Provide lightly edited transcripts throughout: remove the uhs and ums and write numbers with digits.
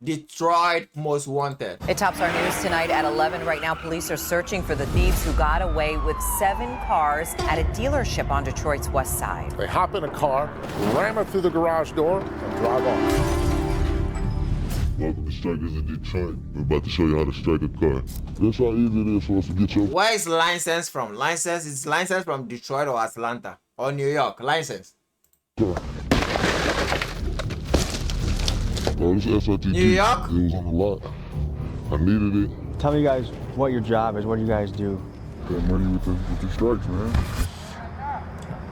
Detroit most wanted. It tops our news tonight at 11. Right now, police are searching for the thieves who got away with 7 cars at a dealership on Detroit's west side. They hop in a car, ram it through the garage door, and drive off. Welcome to Strikers in Detroit. We're about to show you how to strike a car. That's how easy it is for us to get your... Where is license from? License is license from Detroit or Atlanta or New York. License. car. This SRT New York? It was on the lot. I needed it. Tell me guys what your job is. What do you guys do? Got money with the strikes, man.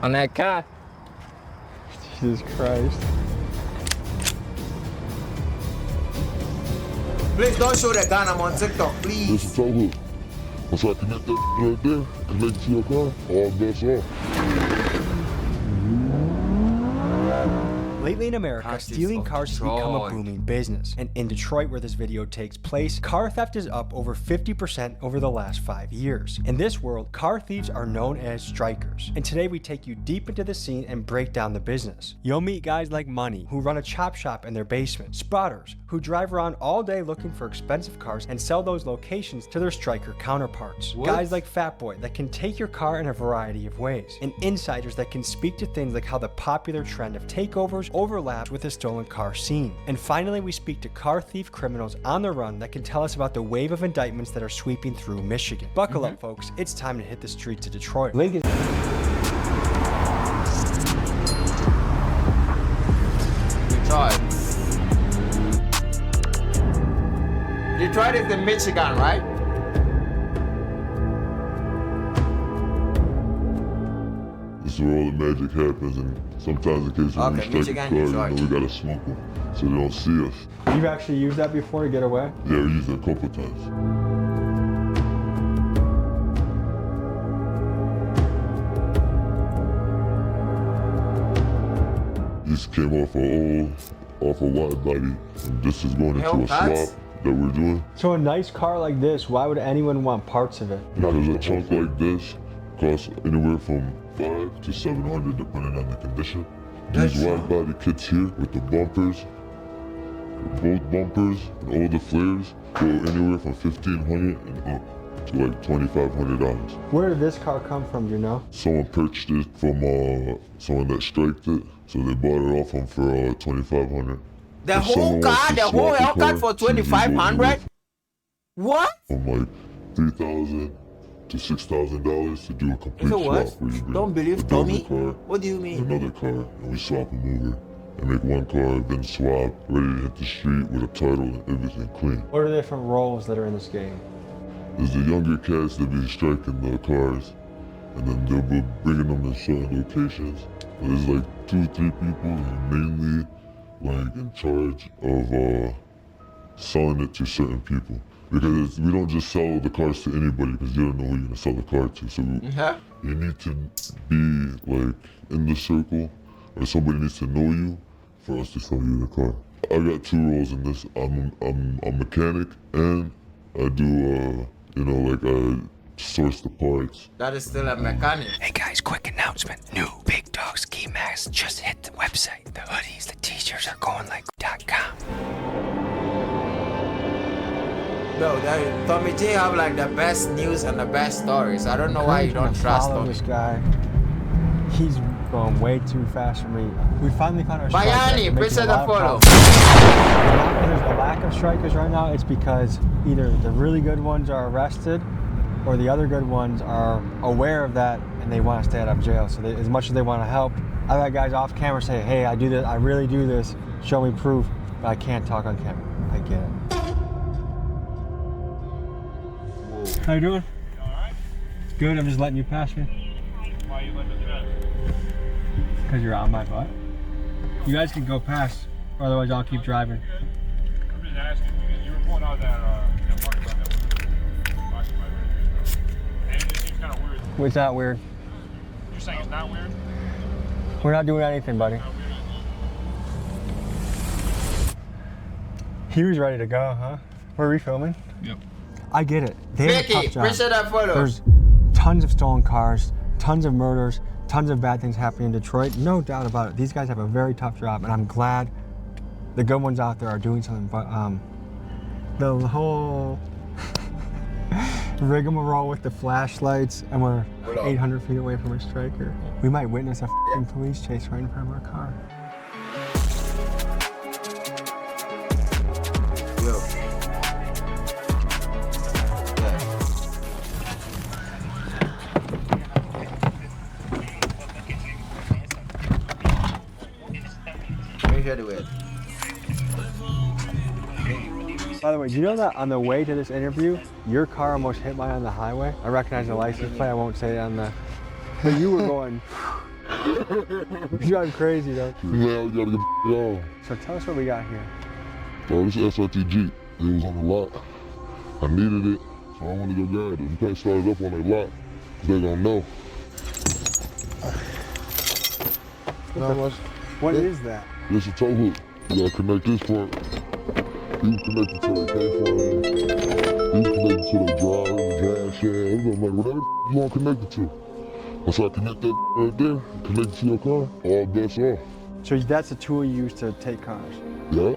On that car. Jesus Christ. Please don't show the gun. I'm on TikTok, please. This is so hook. Once I connect that right there, connect to your car, all bets off. Lately in America, stealing cars has become a booming business. And in Detroit, where this video takes place, car theft is up over 50% over the last 5 years. In this world, car thieves are known as strikers. And today we take you deep into the scene and break down the business. You'll meet guys like Money, who run a chop shop in their basement, spotters, who drive around all day looking for expensive cars and sell those locations to their striker counterparts. Guys like Fat Boy that can take your car in a variety of ways. And insiders that can speak to things like how the popular trend of takeovers overlaps with the stolen car scene. And finally, we speak to car thief criminals on the run that can tell us about the wave of indictments that are sweeping through Michigan. Buckle up, folks. It's time to hit the streets of Detroit. Lincoln. Detroit. Detroit is in Michigan, right? This is where all the magic happens, and sometimes in case when we strike a car, you know, we gotta smoke them so they don't see us. You've actually used that before to get away? Yeah, we used it a couple times. This came off a wide body, and this is going into a swap that we're doing. So a nice car like this, why would anyone want parts of it? Because a trunk like this costs anywhere from $500 to $700 depending on the condition. These wide body kits here with the bumpers, both bumpers and all the flares go anywhere from $1,500 and up to like $2,500. Where did this car come from, do you know? Someone purchased it from someone that striked it, so they bought it off them for $2,500. The whole car, the whole Hellcat for $2,500? What? From like $3,000 to $6,000 to do a complete swap. Where you don't believe Tommy? What do you mean? Another car, and we swap them over and make one car, then swap, ready to hit the street with a title and everything clean. What are the different roles that are in this game? There's the younger cats that be striking the cars, and then they'll be bringing them in certain locations. But there's like 2 or 3 people who are mainly like in charge of selling it to certain people. Because we don't just sell the cars to anybody, because you don't know who you're gonna sell the car to. So you need to be like in the circle, or somebody needs to know you for us to sell you the car. I got 2 roles in this. I'm a mechanic, and I do you know, like I source the parts. That is still a mechanic. Hey guys, quick announcement. New Big Dog Ski Masks just hit the website. The hoodies, the t-shirts are going like .com. No, Tommy J have like the best news and the best stories. I don't know why you don't trust Tommy. This guy. He's going way too fast for me. We finally found our Bayani, appreciate the follow. There's a lack of strikers right now. It's because either the really good ones are arrested, or the other good ones are aware of that and they want to stay out of jail. So as much as they want to help, I've had guys off camera say, hey, I do this, I really do this, show me proof, but I can't talk on camera. I get it. How you doing? You alright? Good, I'm just letting you pass me. Why are you letting me pass? Because you're on my butt. You guys can go past, or otherwise I'll keep driving. I'm just asking because you were pulling out that parking lot that was occupied right there. And it just seems kind of weird. What's not weird? You're saying it's not weird? We're not doing anything, buddy. Not weird. He was ready to go, huh? Were we filming? Yep. I get it. They have a tough job. Appreciate that photo. There's tons of stolen cars, tons of murders, tons of bad things happening in Detroit. No doubt about it. These guys have a very tough job, and I'm glad the good ones out there are doing something, but the whole rigmarole with the flashlights, and we're 800 feet away from a striker. We might witness a f***ing police chase right in front of our car. Yo. Make sure to it. By the way, do you know that on the way to this interview, your car almost hit mine on the highway? I recognize the license plate, I won't say it on the... But you were going... You drive crazy though. Man, we gotta get on. So tell us what we got here. Oh, this is SRT Jeep. It was on the lot. I needed it, so I wanted to go grab it. You can't start it up on the lot, because they're gonna know. What is that? This is a tow hook. You gotta connect this part. You connect it to the K-frame. You connect it to the drive shaft. Like whatever you want to connect it to. Once I connect that right there, connect it to your car, all bets off. So that's the tool you use to take cars? Yeah.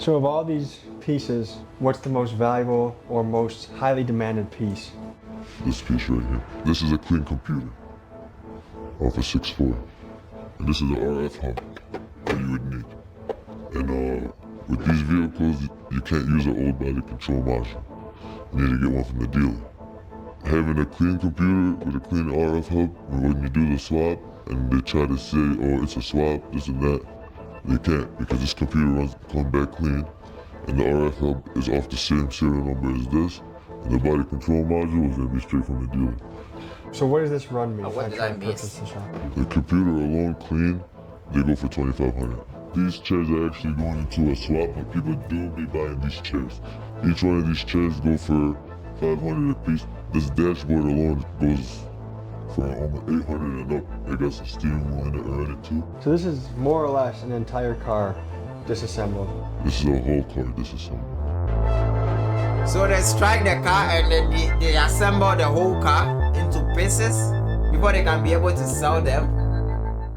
So of all these pieces, what's the most valuable or most highly demanded piece? This piece right here. This is a clean computer off a 6.4. And this is an RF hub that you would need. And with these vehicles, you can't use an old body control module. You need to get one from the dealer. Having a clean computer with a clean RF hub, and when you do the swap, and they try to say, oh, it's a swap, this and that, they can't, because this computer comes back clean, and the RF hub is off the same serial number as this, and the body control module is going to be straight from the dealer. So what does this run me? What did I miss? The computer alone clean, they go for $2,500. These chairs are actually going into a swap, but people do be buying these chairs. Each one of these chairs go for $500 a piece. This dashboard alone goes for almost $800 and up. It got some steering wheel in it already too. So this is more or less an entire car disassembled. This is a whole car disassembled. So they strike the car and then they assemble the whole car into pieces before they can be able to sell them.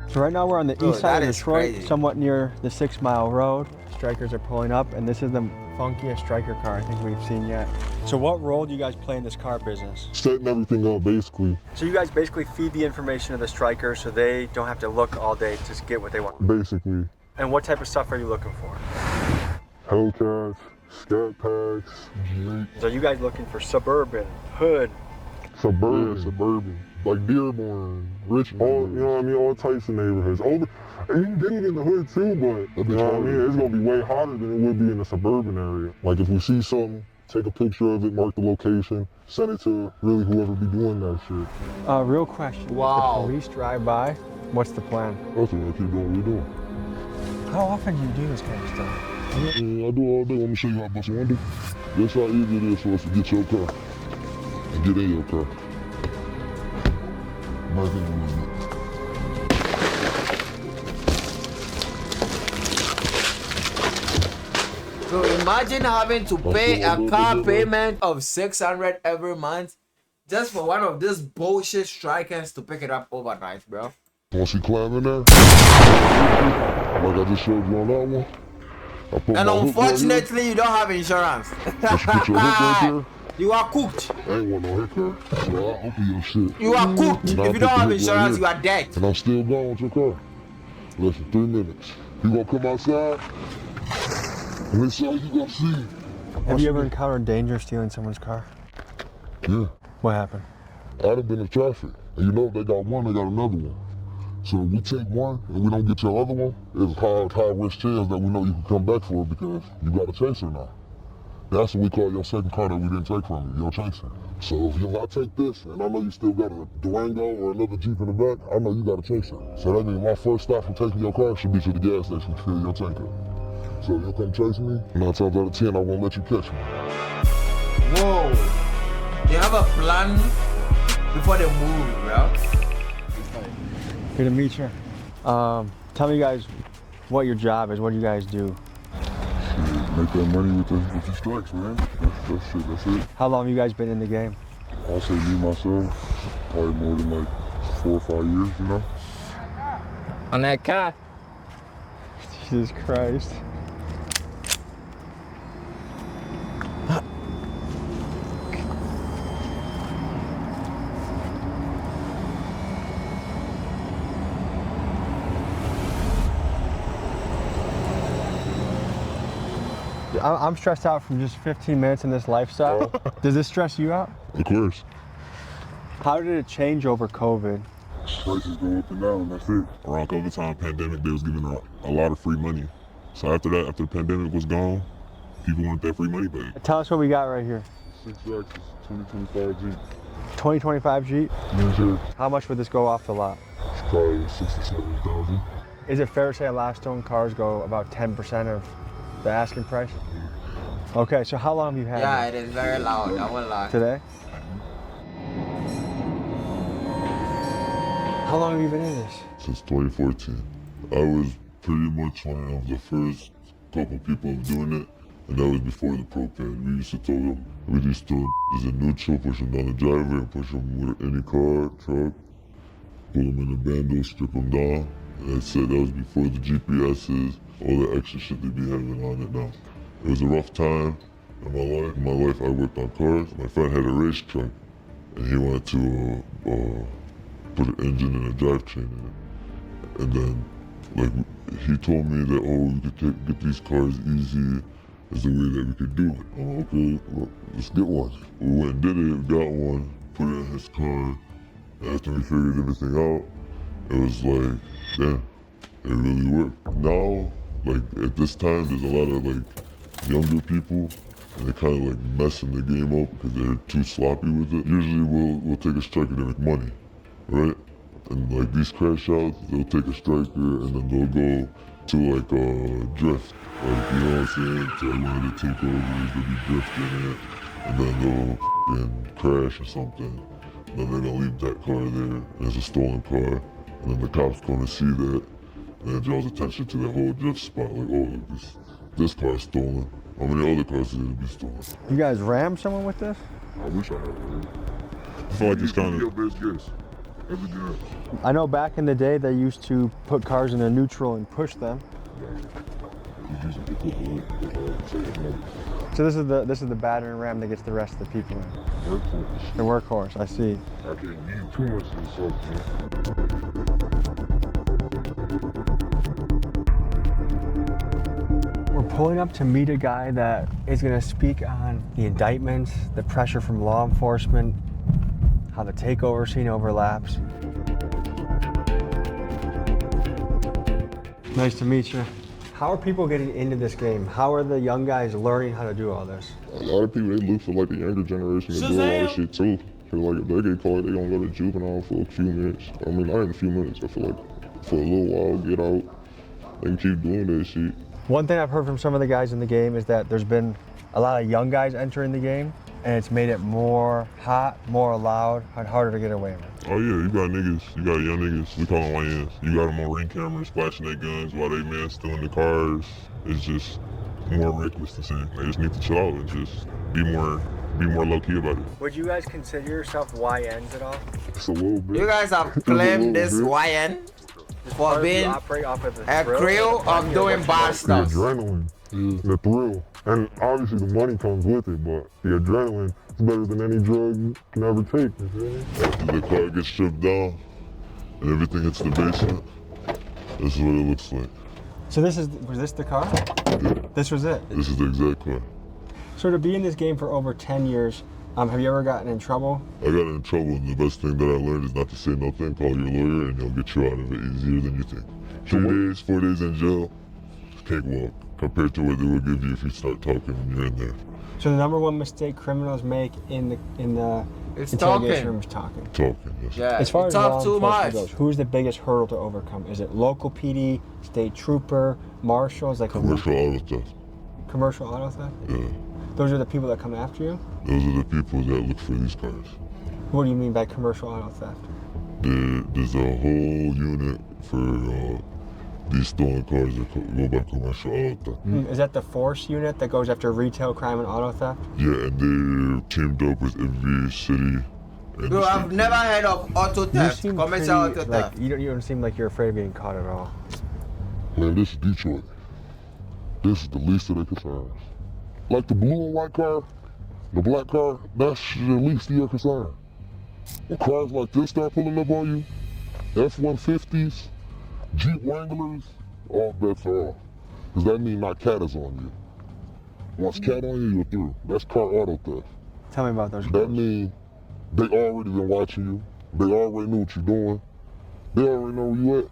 So right now we're on the east side of Detroit, crazy. somewhat near the 6 Mile Road. Strikers are pulling up, and this is the funkiest striker car I think we've seen yet. So what role do you guys play in this car business? Setting everything up basically. So you guys basically feed the information to the strikers so they don't have to look all day to just get what they want. Basically. And what type of stuff are you looking for? Hellcats, scat packs, So you guys looking for Suburban, Hood? Suburban. Yeah, Suburban. Like Dearborn, Richmond, all, you know what I mean, all types of neighborhoods. And you can get it in the hood too, but you know what I mean, it's gonna be way hotter than it would be in the suburban area. Like if we see something, take a picture of it, mark the location, send it to really whoever be doing that shit. Real question. Wow. If the police drive by, what's the plan? That's what I keep doing what we're doing. How often do you do this kind of stuff? Yeah, I do all day. Let me show you how much I want to do. That's how easy it is for us to get your car and get in your car. Back in a little bit. So imagine having to pay a car payment of $600 every month just for one of these bullshit strikers to pick it up overnight, bro. Once you climb in there, like I just showed you on that one, I put And my hook unfortunately, right you don't have insurance. here. Once you put your hook right there, You are cooked. I ain't want no hook there, so I open your shit. You are cooked. And If I'll you put don't the have hook insurance, right you are dead. and I'm still going with your car. Less than 3 minutes. You gonna come outside, and that's all you gonna see. Have you ever encountered danger stealing someone's car? Yeah. What happened? I'd have been in traffic, and you know if they got one, they got another one. So if we take one and we don't get your other one, it's high risk chance that we know you can come back for it because you got a chaser now. That's what we call your second car that we didn't take from you, your chaser. So if I take this, and I know you still got a Durango or another Jeep in the back, I know you got a chaser. So that means my first stop from taking your car should be to the gas station to fill your tank up. So you'll come chase me, 9 times out of 10, I won't let you catch me. Whoa. They have a plan before they move, bro. Good to meet you. Tell me guys what your job is. What do you guys do? Make that money with the strikes, man. That's it. How long have you guys been in the game? I'll say me myself, probably more than like 4 or 5 years, you know? On that car. Jesus Christ. I'm stressed out from just 15 minutes in this lifestyle. Does this stress you out? Of course. How did it change over COVID? Prices go up and down, that's it. Around COVID time, pandemic, they was giving a lot of free money. So after that, after the pandemic was gone, people wanted that free money back. Tell us what we got right here. 6 X's, 2025 Jeep. 2025 Jeep? Yes, sir. How much would this go off the lot? It's probably 60, 70,000. Is it fair to say last owned cars go about 10% of the asking price? Okay, so how long have you had Yeah, it? it is very loud. I won't lie. Today? How long have you been in this? Since 2014. I was pretty much one of the first couple people doing it, and that was before the propane. We used to tell them, we just throw as a neutral, push them down the driveway, and push them with any car, truck, pull them in a bando, strip them down. And I said that was before the GPSs, all the extra shit they be having on it now. It was a rough time in my life. In my life, I worked on cars. My friend had a race truck, and he wanted to put an engine and a drivetrain in it. And then, like, he told me that, oh, we could get these cars easy is the way that we could do it. Oh, okay, well, let's get one. We went and did it, got one, put it in his car. After we figured everything out, it was like, damn, it really worked. Now, like, at this time, there's a lot of, like, younger people, and they kind of, like, messing the game up because they're too sloppy with it. Usually, we'll take a striker to make money, right? And, like, these crash outs, they'll take a striker, and then they'll go to, like, drift. Like, you know what I'm saying? So, like, one of the takeovers, they'll be drifting it, and then they'll crash or something. Then they're gonna leave that car there, and it's a stolen car. And then the cops gonna see that, and it draws attention to that whole drift spot. Like, oh, this car's stolen. How many other cars did it be stolen? You guys rammed someone with this? I wish I had. I feel like it's kind of your best guess. As a guess. I know back in the day they used to put cars in a neutral and push them. So this is the battering ram that gets the rest of the people in. Workhorse. The workhorse, I see. I can't give too much of this stuff, We're pulling up to meet a guy that is going to speak on the indictments, the pressure from law enforcement, how the takeover scene overlaps. Nice to meet you. How are people getting into this game? How are the young guys learning how to do all this? A lot of people, they look for like the younger generation to do a lot of shit too. I feel like if they get caught, they gonna go to juvenile for a few minutes. I mean, not in a few minutes. I feel like for a little while, get out, and keep doing that shit. One thing I've heard from some of the guys in the game is that there's been a lot of young guys entering the game, and it's made it more hot, more loud, and harder to get away with. Oh yeah, you got niggas, you got young niggas, we call them YNs. You got them on ring cameras flashing their guns while they man stealing the cars. It's just more reckless to say. They just need to chill out and just be more low key about it. Would you guys consider yourself YNs at all? It's a little bit. You guys have claimed this YN for being operate off of a crew of doing bad The stuff. adrenaline, the thrill, and obviously the money comes with it, but the adrenaline is better than any drug you can ever take. After the car gets stripped down and everything hits the basement, this is what it looks like. So was this the car? Yeah, This was it? this is the exact car. So to be in this game for over 10 years, have you ever gotten in trouble? I got in trouble, and the best thing that I learned is not to say nothing. Call your lawyer, and they'll get you out of it easier than you think. 3 days, 4 days in jail, cakewalk, compared to what they will give you if you start talking when you're in there. So the number one mistake criminals make in the It's interrogation talking. room is talking. Talking, yes. Yeah, As far you as talk law too enforcement much. goes, who's the biggest hurdle to overcome? Is it local PD, state trooper, marshals, like Commercial auto theft. commercial auto theft? Yeah. Those are the people that come after you? Those are the people that look for these cars. What do you mean by commercial auto theft? There's a whole unit for these stolen cars that go by commercial auto theft. Is that the force unit that goes after retail crime and auto theft? Yeah, and they teamed up with every city. And Bro, I've never heard of auto You theft, seem commercial pretty, auto like, theft. you don't seem like you're afraid of getting caught at all. Man, this is Detroit. This is the least of their concerns. Like the blue and white car, the black car, that's the least of your concern. When cars like this start pulling up on you, F-150s, Jeep Wranglers, all bets are off. Because that means not cat is on you. Once cat on you, you're through. That's car auto theft. Tell me about those That cars. means they already been watching you. They already knew what you're doing. They already know where you at.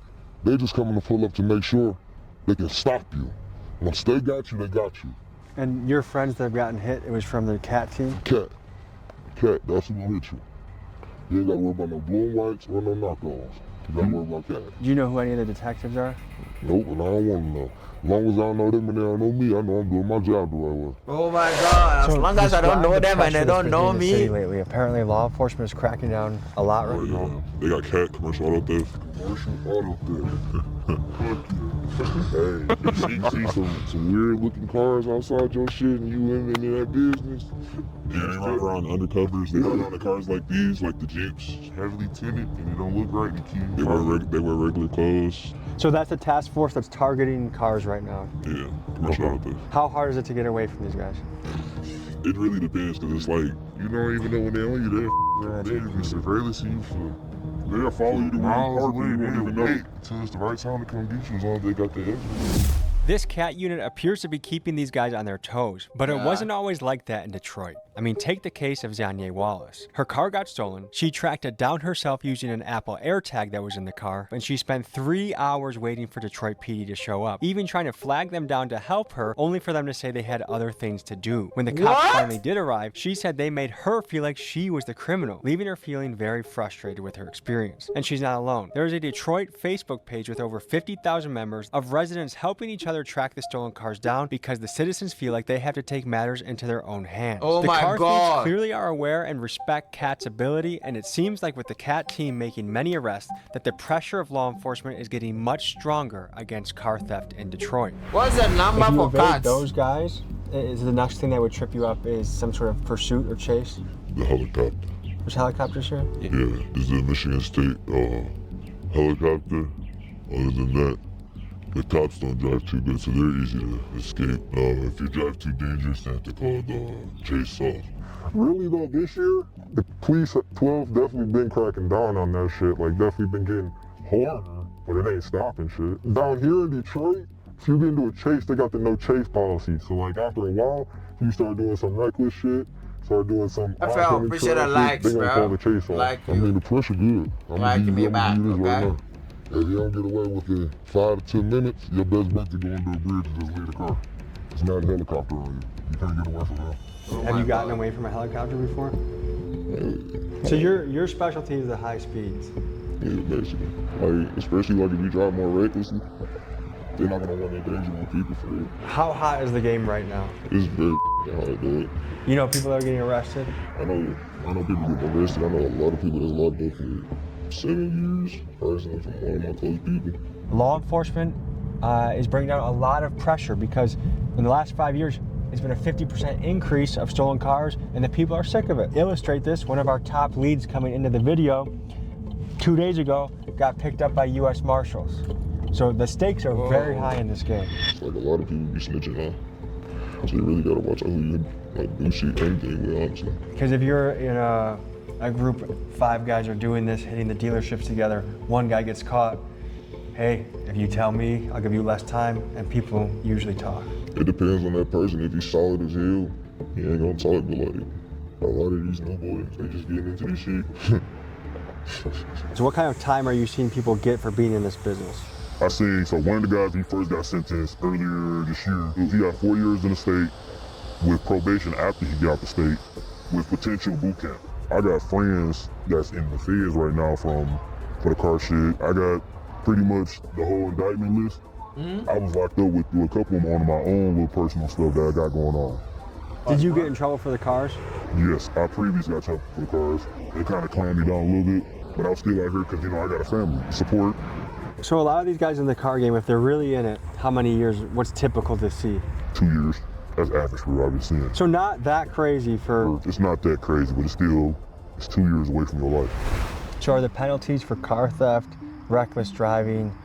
They just coming to pull up to make sure they can stop you. Once they got you, they got you. And your friends that have gotten hit, it was from the cat team? Cat, that's who gonna hit you. You ain't gotta worry about no blue and whites or no knockoffs. You gotta worry about cat. Do you know who any of the detectives are? Nope, and I don't wanna know. As long as I don't know them and they don't know me, I know I'm doing my job the right way. Oh my God, as long as I don't know them and they don't know me. Lately, apparently law enforcement is cracking down a lot right now. They got cat, commercial auto theft. Commercial auto theft. Hey, you see some weird looking cars outside your shit and you in that business? Yeah, they ride around undercovers. They ride around the cars like these, like the Jeeps, heavily tinted, and they don't look right. They wear regular clothes. So that's a task force that's targeting cars right now. Yeah, commercial auto theft. How hard is it to get away from these guys? It really depends, because it's like, you don't even know when they're on you. They'll be surveillance you for. They'll follow you to miles away. You won't even know until it's the right time to come get you, as long as they got the evidence. This cat unit appears to be keeping these guys on their toes, but it wasn't always like that in Detroit. I mean, take the case of Zanye Wallace. Her car got stolen, she tracked it down herself using an Apple AirTag that was in the car, and she spent 3 hours waiting for Detroit PD to show up, even trying to flag them down to help her, only for them to say they had other things to do. When the cops finally did arrive, she said they made her feel like she was the criminal, leaving her feeling very frustrated with her experience. And she's not alone. There is a Detroit Facebook page with over 50,000 members of residents helping each other track the stolen cars down because the citizens feel like they have to take matters into their own hands. Oh The my car God. thieves clearly are aware and respect Cat's ability, and it seems like with the Cat team making many arrests, that the pressure of law enforcement is getting much stronger against car theft in Detroit. What's the number If you for evade cats? those guys, is the next thing that would trip you up is some sort of pursuit or chase? The helicopter. There's helicopters here? Yeah, this is a Michigan State helicopter. Other than that, the cops don't drive too good, so they're easy to escape. If you drive too dangerous, they have to call the chase off. Really though, this year, the police at 12 definitely been cracking down on that shit. Like, definitely been getting harder, but it ain't stopping shit. Down here in Detroit, if you get into a chase, they got the no chase policy. So like after a while, you start doing some reckless shit, start doing some I felt appreciate the likes, they gonna bro. call the chase off. Like I mean, the pressure good. I'm Like me back, this right okay? now. If you don't get away within 5 to 10 minutes, your best bet to go under a bridge and just leave the car. It's not a helicopter on you. You can't get away from that. Have you gotten away from a helicopter before? So your specialty is the high speeds. Yeah, basically. Like, especially like if you drive more recklessly, they're not gonna want to endanger more people for it. How hot is the game right now? It's very hard, dude. You know people that are getting arrested? I know people get arrested. I know a lot of people that's locked up for 7 years. Personally, from one of my close people. Law enforcement is bringing down a lot of pressure because in the last 5 years, it's been a 50% increase of stolen cars and the people are sick of it. Illustrate this, one of our top leads coming into the video 2 days ago got picked up by U.S. Marshals. So the stakes are very high in this game. It's like a lot of people be snitching out. So you really gotta watch out who you like do shit anything with, honestly. Because if you're in a group, 5 guys are doing this, hitting the dealerships together, 1 guy gets caught, hey, if you tell me, I'll give you less time, and people usually talk. It depends on that person. If he's solid as hell, he ain't gonna talk, but like a lot of these new boys, they just getting into this shit. So what kind of time are you seeing people get for being in this business? I seen, so one of the guys, he first got sentenced earlier this year. He got 4 years in the state with probation after he got out the state with potential boot camp. I got friends that's in the feds right now for the car shit. I got pretty much the whole indictment list. I was locked up with a couple of them on my own little personal stuff that I got going on. Did you get in trouble for the cars? Yes, I previously got trouble for the cars. They kind of calmed me down a little bit, but I was still out here because, I got a family to support. So a lot of these guys in the car game, if they're really in it, how many years, what's typical to see? 2 years. That's average for what I've been seeing. So not that crazy for... It's not that crazy, but it's 2 years away from your life. So are the penalties for car theft, reckless driving,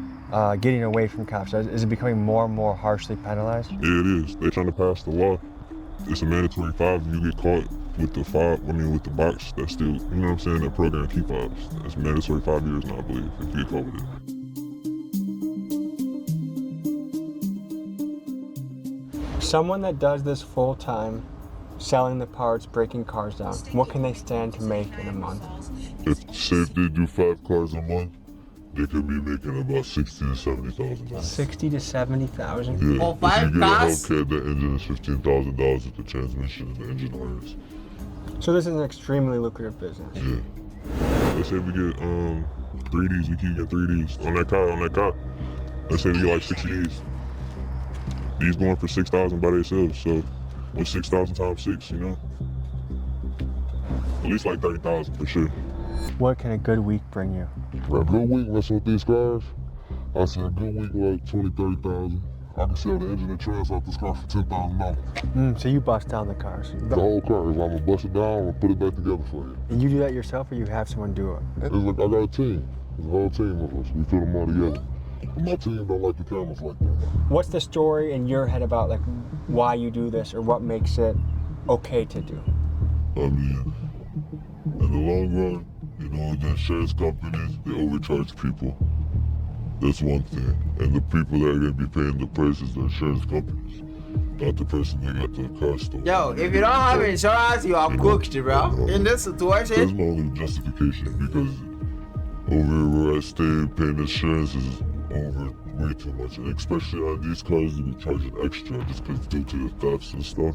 getting away from cops, is it becoming more and more harshly penalized? Yeah, it is. They're trying to pass the law. It's a mandatory 5. If you get caught with the 5, with the box, that's still, you know what I'm saying, that program key 5s. It's mandatory 5 years now, I believe, if you get caught with it. Someone that does this full time, selling the parts, breaking cars down, what can they stand to make in a month? If say if they do 5 cars a month, they could be making about $60,000 to $70,000. 60 to 70,000. Yeah. For 5 if you get cars? a Hellcat, the engine is $15,000 with the transmission and the engine irons. So this is an extremely lucrative business. Yeah. Let's say we get 3Ds, we keep getting 3Ds on that car. Let's say we get like 60 Ds. These going for 6,000 by themselves, so what's 6,000 times 6, you know? At least like 30,000 for sure. What can a good week bring you? A good week messing with these cars, I say a good week like 20, 30,000. I can sell the engine and trans off this car for $10,000. So you bust down the cars. The whole car, if I'm gonna bust it down, I'm gonna put it back together for you. And you do that yourself or you have someone do it? It's like I got a team. There's a whole team of us. We put them all together. But my team don't like the cameras like that. What's the story in your head about like why you do this or what makes it okay to do? I mean, in the long run, you know, the insurance companies, they overcharge people. That's one thing. And the people that are gonna be paying the prices, the insurance companies, not the person that got the car stolen. Yo, if you don't have insurance, you are cooked, bro. In this That's situation. my only justification, because over where I stay, paying insurance is over way too much. And especially on these cars, they be charging extra just because due to the thefts and stuff.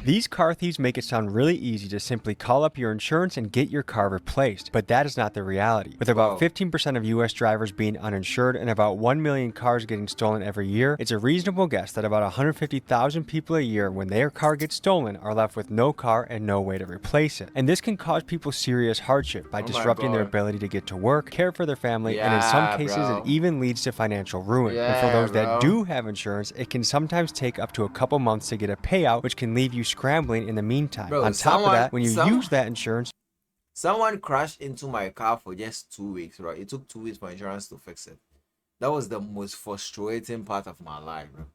These car thieves make it sound really easy to simply call up your insurance and get your car replaced, but that is not the reality. With about 15% of US drivers being uninsured and about 1 million cars getting stolen every year, it's a reasonable guess that about 150,000 people a year, when their car gets stolen, are left with no car and no way to replace it. And this can cause people serious hardship by disrupting their ability to get to work, care for their family, and in some cases it even leads to financial ruin. And for those that do have insurance, it can sometimes take up to a couple months to get a payout, which can leave you scrambling in the meantime. Bro, on top of that, when you use that insurance, someone crashed into my car for just 2 weeks, bro. It took 2 weeks for insurance to fix it. That was the most frustrating part of my life, bro.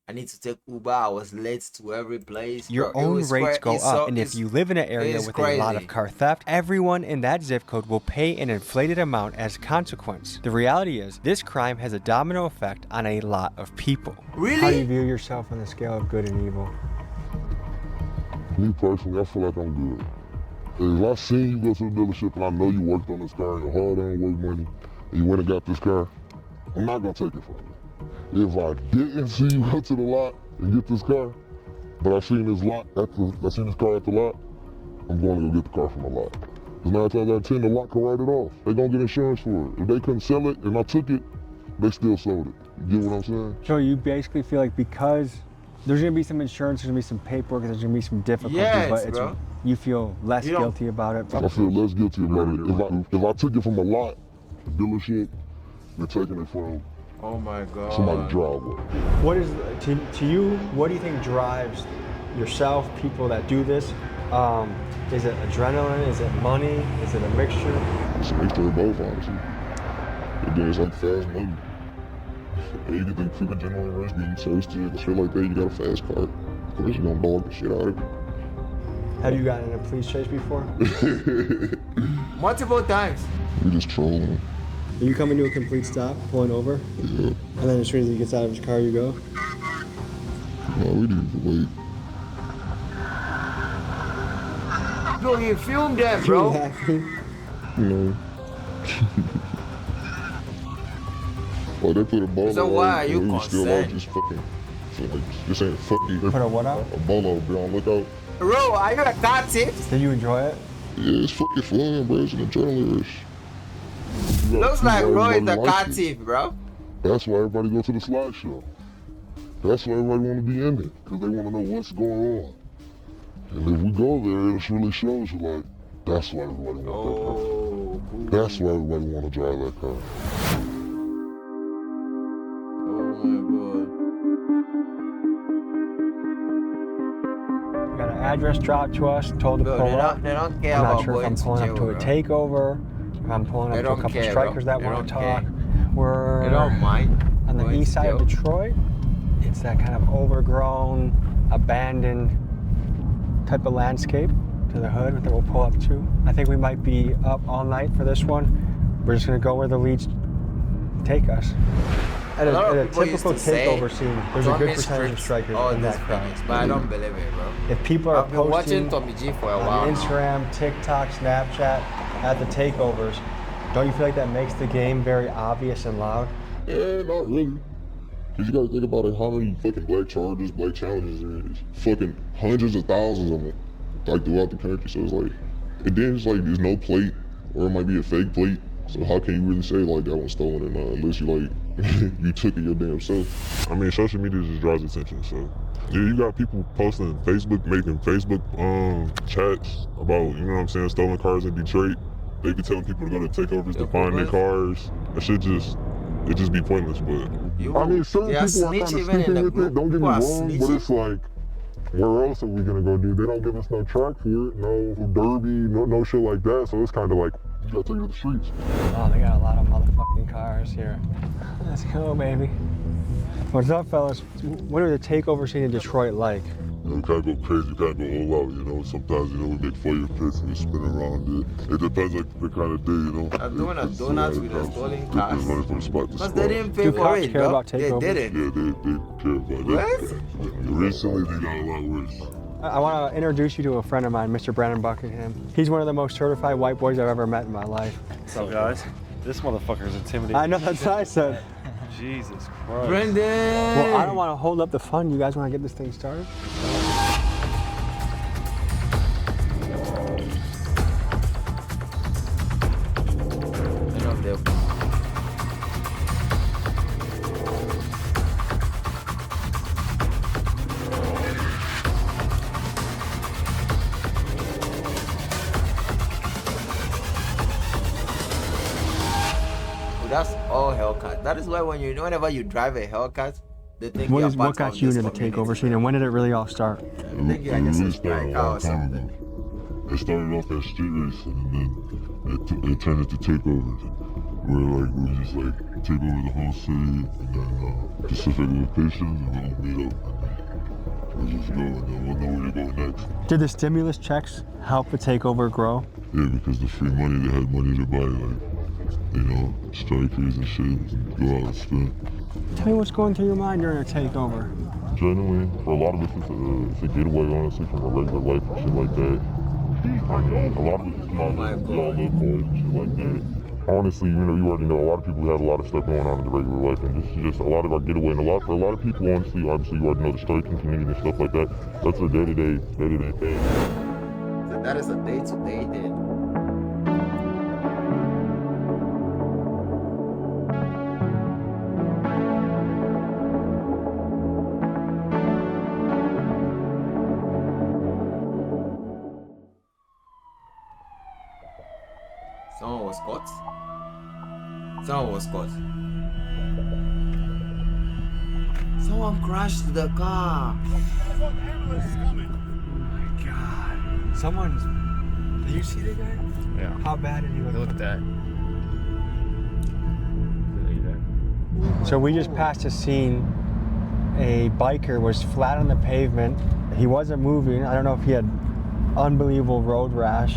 I need to take Uber. I was late to every place. your Bro, own rates go up. And if you live in an area with a lot of car theft, everyone in that zip code will pay an inflated amount as a consequence. The reality is, this crime has a domino effect on a lot of people. Really? How do you view yourself on the scale of good and evil? Me personally, I feel like I'm good. If I seen you go to the dealership and I know you worked on this car, your hard-earned work money, and you went and got this car, I'm not gonna take it from you. If I didn't see you go to the lot and get this car, but I seen this car at the lot, I'm going to go get the car from the lot. Because 9 times out of 10, the lot can write it off. They gonna get insurance for it. If they couldn't sell it and I took it, they still sold it. You get what I'm saying? So you basically feel like because there's gonna be some insurance, there's gonna be some paperwork, there's gonna be some difficulty, but it's, you feel less guilty about it. I feel less guilty about it. If I took it from a lot, a dealership, they're taking it from somebody's driveway. What is, to you, what do you think drives yourself, people that do this? Is it adrenaline? Is it money? Is it a mixture? It's a mixture of both, honestly. And then it's like fast money. And you get the quick adrenaline rush, getting thirsty and shit like that, you got a fast car. Of course you're gonna dog the shit out of it. Have you gotten in a police chase before? Multiple times. We just trolling. Are you coming to a complete stop, pulling over? Yeah. And then as soon as he gets out of his car, you go? No, we need to wait. Bro, you filmed that, bro. No. Well, they put a bolo. So why are you we still out concerned? just fucking. So like, this ain't fucking. Put a what out? A bolo, be on lookout. Bro, are you a car thief? Did you enjoy it? Yeah, it's fucking fun, bro. It's an adrenaline rush. Looks like bro is the Everybody car likes it. thief, bro. That's why everybody go to the slideshow. That's why everybody want to be in it, because they want to know what's going on. And if we go there, it really shows you, like, that's why everybody want that car. That's why everybody want to drive that car. address dropped to us, told to Bro, pull up. they don't care I'm not about sure if going I'm to pulling jail, up to a bro. takeover, if I'm pulling They up to a don't couple care, strikers bro. that They want don't to talk. care. We're They don't mind on the going east to side of jail. Detroit. It's that kind of overgrown, abandoned type of landscape to the hood that we'll pull up to. I think we might be up all night for this one. We're just gonna go where the leads take us. At A lot a of people used typical to say, takeover scene, there's a Tommy good percentage of scripts strikers all in these that crowd. videos, but I don't believe it, bro. If people are I've been watching posting Tommy G for a on while now. Instagram, TikTok, Snapchat at the takeovers, don't you feel like that makes the game very obvious and loud? Yeah, not really. Cause you gotta think about it, how many fucking black charges, black challenges there is. Fucking hundreds of thousands of them, like throughout the country. So it's like, and then it's like there's no plate, or it might be a fake plate. So how can you really say like that one's stolen or not, unless you like, you took it your damn self. I mean, social media just draws attention, so. Yeah, you got people posting Facebook, making Facebook chats about, you know what I'm saying, stolen cars in Detroit. They be telling people to go to takeovers to find their cars. That shit it just be pointless, but. I mean, certain They are people are kind of snitching even in stupid the with group. it, don't get me People are wrong, but snitching. it's like, where else are we gonna go do? They don't give us no track for it, no derby, no shit like that, so it's kind of like, you gotta take it to the streets. Oh, they got a lot of motherfucking cars here. Let's go, baby. What's up, fellas? What are the takeover scene in Detroit like? You know, we can't go crazy, we can't go all out, you know. Sometimes, you know, we make fire pits and we spin around it. It depends like the kind of day, you know. I'm doing a donut with a stolen They're cars. running from spot to Because spot. they didn't pay Do for cops it, care bro. about They takeovers? did it. Yeah, they care about What? it. Recently, they got a lot worse. I want to introduce you to a friend of mine, Mr. Brandon Buckingham. He's one of the most certified white boys I've ever met in my life. What's up, guys? This motherfucker's intimidating. I know, that's what I said. Jesus Christ. Brendan! Well, I don't want to hold up the fun. You guys want to get this thing started? That's all Hellcat. That is why whenever you drive a Hellcat, they think you're What part got of you this into the community. takeover scene, and when did it really all start? I think you're just a striker or something. It started off as street racing, and then it turned into takeovers, where like we just like take over the whole city, and then specific locations, and we'll meet up, and we'll just go, and then we'll know where to go next. Did the stimulus checks help the takeover grow? Yeah, because the free money, they had money to buy like, you know, strikers and shit, and go out and spend. Tell me what's going through your mind during a takeover. Generally, for a lot of us, it's a getaway, honestly, from a regular life and shit like that. I mean, a lot of us is not y'all live cars and shit like that. Honestly, you know, you already know a lot of people have a lot of stuff going on in the regular life, and this is just a lot of our getaway. And for a lot of people, honestly, obviously, you already know the striking community and stuff like that. That's a day-to-day thing. So that is a day-to-day thing. Someone was caught. Someone was caught. Someone crashed the car. Someone's. Did you see the guy? Yeah. How bad did he look? Look at that. So we just passed a scene. A biker was flat on the pavement. He wasn't moving. I don't know if he had unbelievable road rash.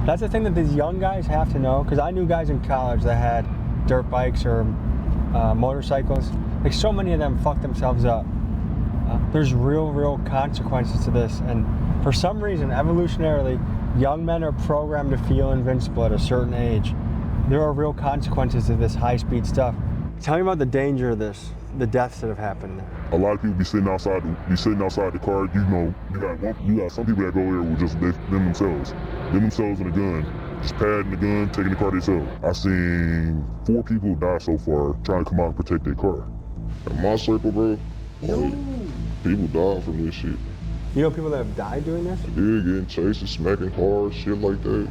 That's the thing that these young guys have to know, because I knew guys in college that had dirt bikes or motorcycles. Like, so many of them fucked themselves up. There's real consequences to this, and for some reason, evolutionarily, young men are programmed to feel invincible at a certain age. There are real consequences to this high-speed stuff. Tell me about the danger of this, the deaths that have happened there. A lot of people be sitting outside the car. You know, you got some people that go there with just them themselves and a gun, just padding the gun, taking the car themselves. I've seen 4 people die so far trying to come out and protect their car. In my circle, bro, like, people die from this shit. You know people that have died doing this? Yeah, getting chased and smacking cars, shit like that.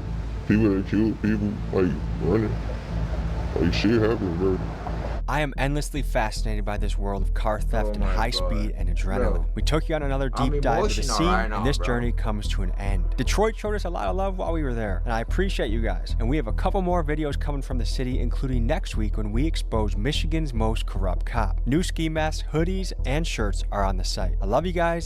People that killed people, like, running. Like, shit happened, bro. I am endlessly fascinated by this world of car theft and my high God. speed and adrenaline. Bro, We took you on another I'm deep dive into the emotional scene, right now, and this bro. journey comes to an end. Detroit showed us a lot of love while we were there, and I appreciate you guys. And we have a couple more videos coming from the city, including next week when we expose Michigan's most corrupt cop. New ski masks, hoodies, and shirts are on the site. I love you guys.